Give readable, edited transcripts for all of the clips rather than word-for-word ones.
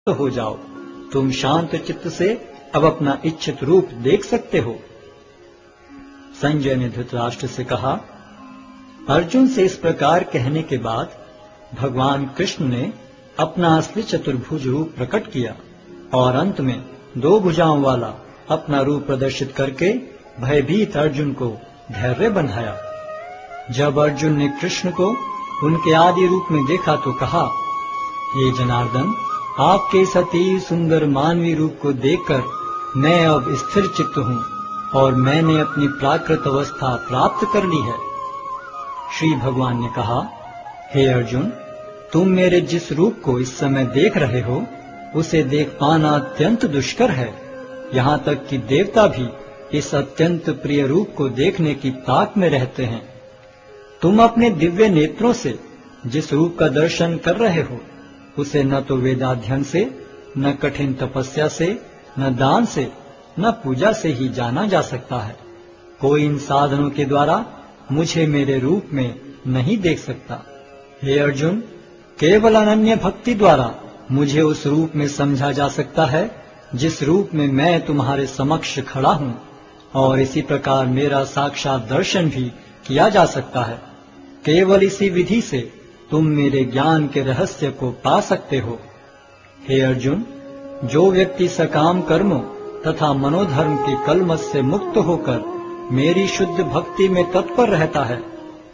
हो जाओ, तुम शांत चित्त से अब अपना इच्छित रूप देख सकते हो। संजय ने धृतराष्ट्र से कहा। अर्जुन से इस प्रकार कहने के बाद भगवान कृष्ण ने अपना असली चतुर्भुज रूप प्रकट किया और अंत में 2 भुजाओं वाला अपना रूप प्रदर्शित करके भयभीत अर्जुन को धैर्य बंधाया। जब अर्जुन ने कृष्ण को उनके आदि रूप में देखा तो कहा, हे जनार्दन, आपके इस अति सुंदर मानवीय रूप को देखकर मैं अब स्थिर चित्त हूँ और मैंने अपनी प्राकृत अवस्था प्राप्त कर ली है। श्री भगवान ने कहा, हे अर्जुन, तुम मेरे जिस रूप को इस समय देख रहे हो उसे देख पाना अत्यंत दुष्कर है। यहाँ तक कि देवता भी इस अत्यंत प्रिय रूप को देखने की ताक में रहते हैं। तुम अपने दिव्य नेत्रों से जिस रूप का दर्शन कर रहे हो उसे न तो वेदाध्ययन से, न कठिन तपस्या से, न दान से, न पूजा से ही जाना जा सकता है। कोई इन साधनों के द्वारा मुझे मेरे रूप में नहीं देख सकता। हे अर्जुन, केवल अनन्य भक्ति द्वारा मुझे उस रूप में समझा जा सकता है जिस रूप में मैं तुम्हारे समक्ष खड़ा हूँ, और इसी प्रकार मेरा साक्षात दर्शन भी किया जा सकता है। केवल इसी विधि से तुम मेरे ज्ञान के रहस्य को पा सकते हो। हे अर्जुन, जो व्यक्ति सकाम कर्मों तथा मनोधर्म के कलमश से मुक्त होकर मेरी शुद्ध भक्ति में तत्पर रहता है,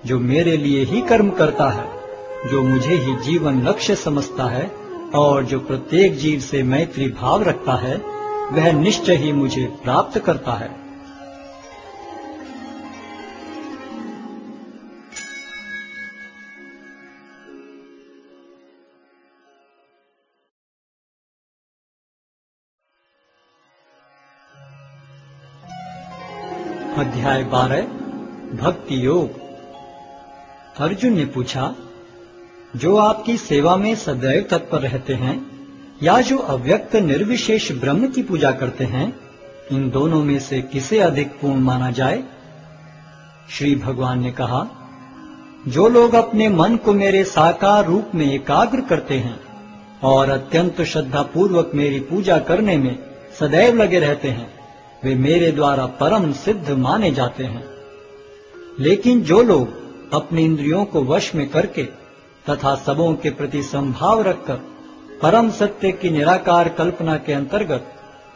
जो मेरे लिए ही कर्म करता है, जो मुझे ही जीवन लक्ष्य समझता है और जो प्रत्येक जीव से मैत्री भाव रखता है, वह निश्चय ही मुझे प्राप्त करता है। अध्याय 12 भक्ति योग। अर्जुन ने पूछा, जो आपकी सेवा में सदैव तत्पर रहते हैं या जो अव्यक्त निर्विशेष ब्रह्म की पूजा करते हैं, इन दोनों में से किसे अधिक पूर्ण माना जाए? श्री भगवान ने कहा, जो लोग अपने मन को मेरे साकार रूप में एकाग्र करते हैं और अत्यंत श्रद्धा पूर्वक मेरी पूजा करने में सदैव लगे रहते हैं, वे मेरे द्वारा परम सिद्ध माने जाते हैं। लेकिन जो लोग अपनी इंद्रियों को वश में करके तथा सबों के प्रति संभाव रखकर परम सत्य की निराकार कल्पना के अंतर्गत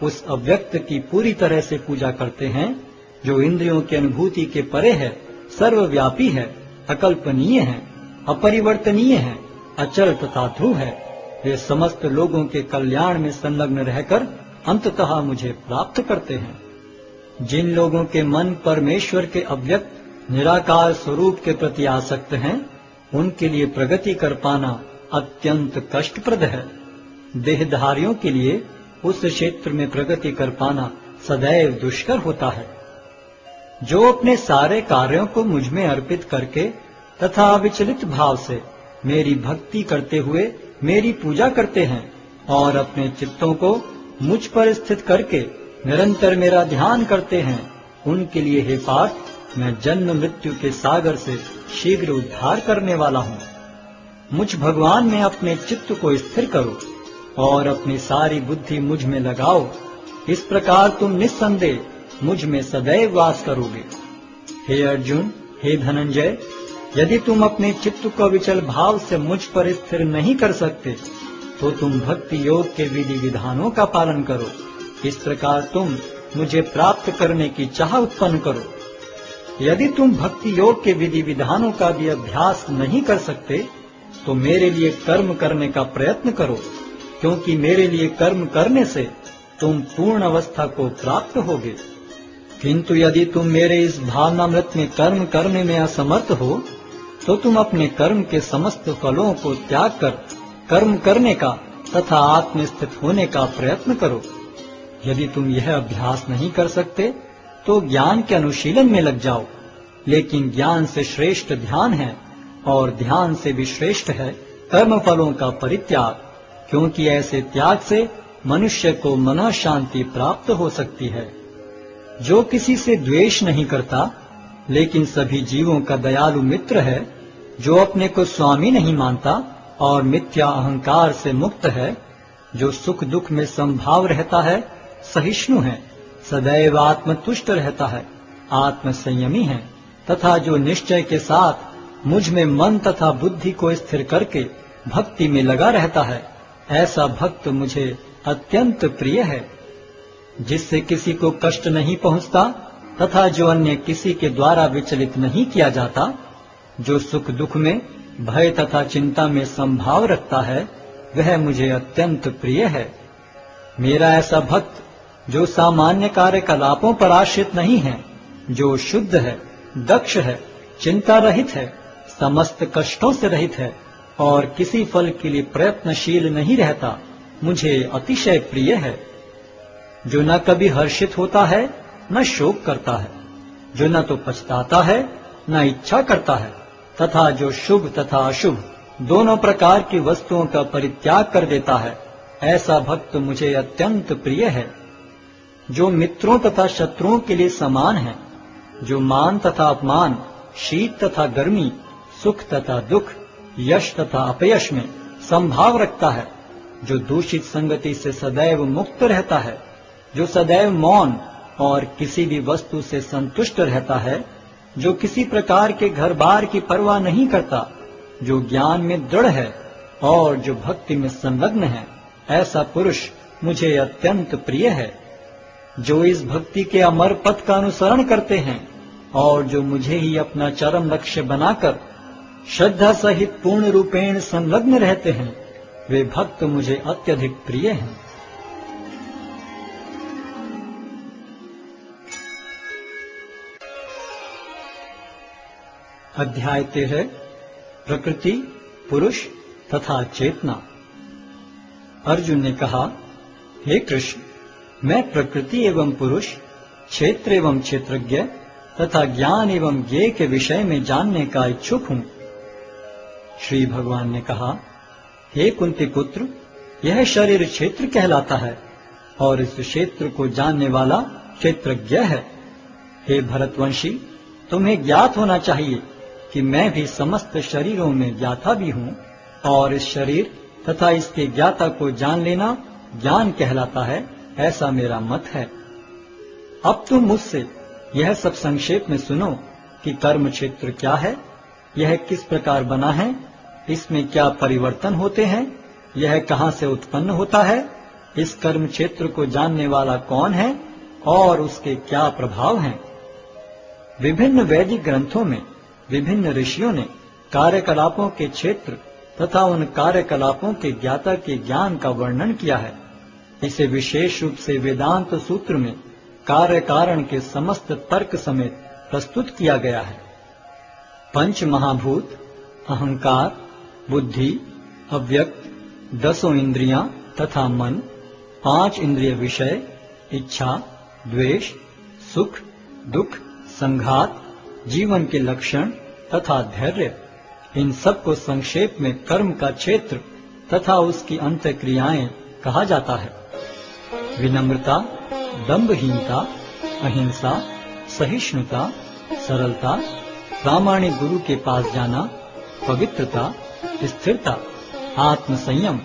उस अव्यक्त की पूरी तरह से पूजा करते हैं, जो इंद्रियों की अनुभूति के परे है, सर्वव्यापी है, अकल्पनीय है, अपरिवर्तनीय है, अचल तथा ध्रुव है, वे समस्त लोगों के कल्याण में संलग्न रहकर अंततः मुझे प्राप्त करते हैं। जिन लोगों के मन परमेश्वर के अव्यक्त निराकार स्वरूप के प्रति आसक्त हैं, उनके लिए प्रगति कर पाना अत्यंत कष्टप्रद है। देहधारियों के लिए उस क्षेत्र में प्रगति कर पाना सदैव दुष्कर होता है। जो अपने सारे कार्यों को मुझ में अर्पित करके तथा अविचलित भाव से मेरी भक्ति करते हुए मेरी पूजा करते हैं और अपने चित्तों को मुझ पर स्थित करके निरंतर मेरा ध्यान करते हैं, उनके लिए हे पार्थ, मैं जन्म मृत्यु के सागर से शीघ्र उद्धार करने वाला हूँ। मुझ भगवान में अपने चित्त को स्थिर करो और अपनी सारी बुद्धि मुझ में लगाओ। इस प्रकार तुम निस्संदेह मुझ में सदैव वास करोगे। हे अर्जुन, हे धनंजय, यदि तुम अपने चित्त को विचल भाव से मुझ पर स्थिर नहीं कर सकते तो तुम भक्ति योग के विधि विधानों का पालन करो। इस प्रकार तुम मुझे प्राप्त करने की चाह उत्पन्न करो। यदि तुम भक्ति योग के विधि विधानों का भी अभ्यास नहीं कर सकते तो मेरे लिए कर्म करने का प्रयत्न करो, क्योंकि मेरे लिए कर्म करने से तुम पूर्ण अवस्था को प्राप्त होगे। किंतु यदि तुम मेरे इस भावनामृत में कर्म करने में असमर्थ हो तो तुम अपने कर्म के समस्त फलों को त्याग कर कर्म करने का तथा आत्मस्थित होने का प्रयत्न करो। यदि तुम यह अभ्यास नहीं कर सकते तो ज्ञान के अनुशीलन में लग जाओ। लेकिन ज्ञान से श्रेष्ठ ध्यान है और ध्यान से भी श्रेष्ठ है कर्म फलों का परित्याग, क्योंकि ऐसे त्याग से मनुष्य को मन शांति प्राप्त हो सकती है। जो किसी से द्वेष नहीं करता लेकिन सभी जीवों का दयालु मित्र है, जो अपने को स्वामी नहीं मानता और मिथ्या अहंकार से मुक्त है, जो सुख दुख में समभाव रहता है, सहिष्णु है, सदैव आत्मतुष्ट रहता है, आत्म संयमी है, तथा जो निश्चय के साथ मुझ में मन तथा बुद्धि को स्थिर करके भक्ति में लगा रहता है, ऐसा भक्त मुझे अत्यंत प्रिय है। जिससे किसी को कष्ट नहीं पहुंचता तथा जो अन्य किसी के द्वारा विचलित नहीं किया जाता, जो सुख दुख में भय तथा चिंता में संभाव रखता है, वह मुझे अत्यंत प्रिय है। मेरा ऐसा भक्त जो सामान्य कार्यकलापों पर आश्रित नहीं है, जो शुद्ध है, दक्ष है, चिंता रहित है, समस्त कष्टों से रहित है और किसी फल के लिए प्रयत्नशील नहीं रहता, मुझे अतिशय प्रिय है। जो न कभी हर्षित होता है, न शोक करता है, जो न तो पछताता है, न इच्छा करता है, तथा जो शुभ तथा अशुभ दोनों प्रकार की वस्तुओं का परित्याग कर देता है, ऐसा भक्त मुझे अत्यंत प्रिय है। जो मित्रों तथा शत्रुओं के लिए समान है, जो मान तथा अपमान, शीत तथा गर्मी, सुख तथा दुख, यश तथा अपयश में संभाव रखता है, जो दूषित संगति से सदैव मुक्त रहता है, जो सदैव मौन और किसी भी वस्तु से संतुष्ट रहता है, जो किसी प्रकार के घर बार की परवाह नहीं करता, जो ज्ञान में दृढ़ है और जो भक्ति में संलग्न है, ऐसा पुरुष मुझे अत्यंत प्रिय है। जो इस भक्ति के अमर पथ का अनुसरण करते हैं और जो मुझे ही अपना चरम लक्ष्य बनाकर श्रद्धा सहित पूर्ण रूपेण संलग्न रहते हैं, वे भक्त मुझे अत्यधिक प्रिय हैं। अध्याय 13 प्रकृति, पुरुष तथा चेतना। अर्जुन ने कहा, हे कृष्ण, मैं प्रकृति एवं पुरुष, क्षेत्र एवं क्षेत्रज्ञ तथा ज्ञान एवं ज्ञेय के विषय में जानने का इच्छुक हूं। श्री भगवान ने कहा, हे कुंती पुत्र, यह शरीर क्षेत्र कहलाता है और इस क्षेत्र को जानने वाला क्षेत्रज्ञ है। हे भरतवंशी, तुम्हें ज्ञात होना चाहिए कि मैं भी समस्त शरीरों में ज्ञाता भी हूँ और इस शरीर तथा इसके ज्ञाता को जान लेना ज्ञान कहलाता है, ऐसा मेरा मत है। अब तुम मुझसे यह सब संक्षेप में सुनो कि कर्म क्षेत्र क्या है, यह किस प्रकार बना है, इसमें क्या परिवर्तन होते हैं, यह कहाँ से उत्पन्न होता है, इस कर्म क्षेत्र को जानने वाला कौन है और उसके क्या प्रभाव हैं। विभिन्न वैदिक ग्रंथों में विभिन्न ऋषियों ने कार्यकलापों के क्षेत्र तथा उन कार्यकलापों के ज्ञाता के ज्ञान का वर्णन किया है। इसे विशेष रूप से वेदांत सूत्र में कार्य कारण के समस्त तर्क समेत प्रस्तुत किया गया है। पंच महाभूत, अहंकार, बुद्धि, अव्यक्त, 10 इंद्रियां तथा मन, 5 इंद्रिय विषय, इच्छा, द्वेष, सुख, दुख, संघात, जीवन के लक्षण तथा धैर्य, इन सब को संक्षेप में कर्म का क्षेत्र तथा उसकी अंत क्रियाएं कहा जाता है। विनम्रता, दंभहीनता, अहिंसा, सहिष्णुता, सरलता, प्रामाणिक गुरु के पास जाना, पवित्रता, स्थिरता, आत्मसंयम,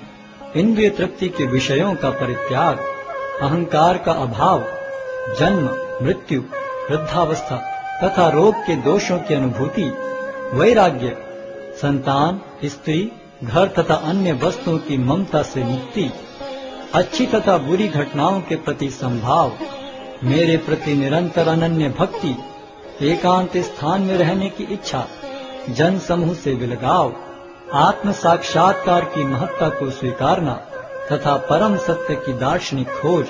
इंद्रिय तृप्ति के विषयों का परित्याग, अहंकार का अभाव, जन्म, मृत्यु, वृद्धावस्था तथा रोग के दोषों की अनुभूति, वैराग्य, संतान, स्त्री, घर तथा अन्य वस्तुओं की ममता से मुक्ति, अच्छी तथा बुरी घटनाओं के प्रति संभाव, मेरे प्रति निरंतर अनन्य भक्ति, एकांत स्थान में रहने की इच्छा, जन समूह से विलगाव, आत्म साक्षात्कार की महत्ता को स्वीकारना तथा परम सत्य की दार्शनिक खोज,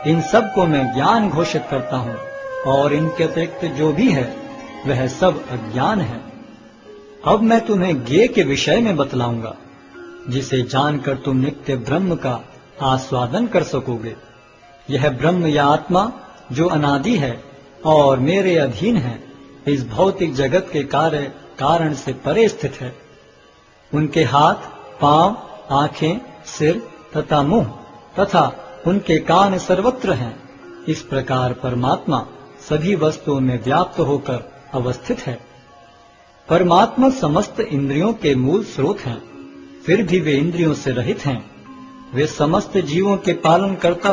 इन सब को मैं ज्ञान घोषित करता हूँ और इनके अतिरिक्त जो भी है वह सब अज्ञान है। अब मैं तुम्हें ज्ञेय के विषय में बतलाऊंगा, जिसे जानकर तुम नित्य ब्रह्म का आस्वादन कर सकोगे। यह ब्रह्म या आत्मा जो अनादि है और मेरे अधीन है, इस भौतिक जगत के कार्य कारण से परे स्थित है। उनके हाथ, पांव, आंखें, सिर तथा मुंह तथा उनके कान सर्वत्र हैं। इस प्रकार परमात्मा सभी वस्तुओं में व्याप्त होकर अवस्थित है। परमात्मा समस्त इंद्रियों के मूल स्रोत हैं, फिर भी वे इंद्रियों से रहित हैं। वे समस्त जीवों के पालन करता